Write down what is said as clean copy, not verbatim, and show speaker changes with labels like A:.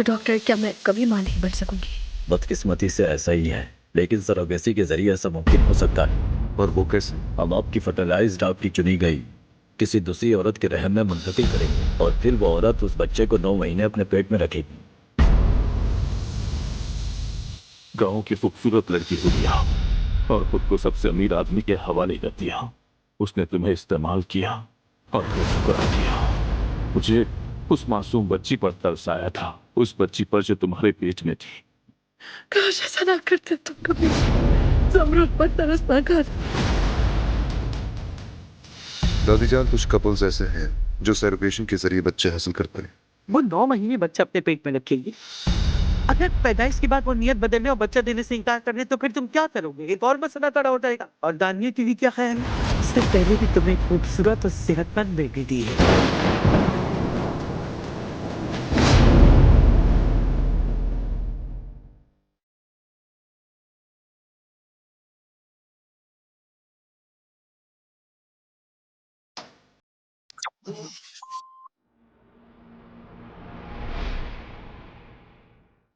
A: तो डॉक्टर, क्या मैं कभी मां नहीं बन सकूंगी?
B: बदकिस्मती से ऐसा ही है, लेकिन सरोगेसी के जरिए ऐसा मुमकिन हो सकता है।
C: और वो कैसे?
B: हम आपकी फर्टिलाइज्ड, आपकी चुनी गई किसी दूसरी औरत के रहम में मुंतकिल करेंगे और फिर वो औरत उस बच्चे को 9 महीने अपने पेट में रखेगी।
C: गांव की खूबसूरत लड़की को दिया और खुद को सबसे अमीर आदमी के हवाले कर दिया। उसने तुम्हें इस्तेमाल किया और फिर शुक्र किया। मुझे उस मासूम बच्ची पर तरस आया था, उस बच्ची पर जो तुम्हारे पेट में थी।
A: काश ऐसा ना करते तुम कभी। जमरूद पर तरस ना कर।
D: दादी जान, कुछ कपल्स ऐसे हैं जो सैरोगेशन के जरिए बच्चे हासिल करते हैं।
E: वो 9 महीने बच्चा अपने पेट में रखेगी। अगर पैदाइश के बाद वो नियत बदलने और बच्चा देने से इनकार करने तो फिर तुम क्या करोगे? एक और मसला खड़ा हो जाएगा। और दानिया की भी क्या ख्याल है? इससे पहले भी तुम्हें खूबसूरत और सेहतमंद बेटी दी है।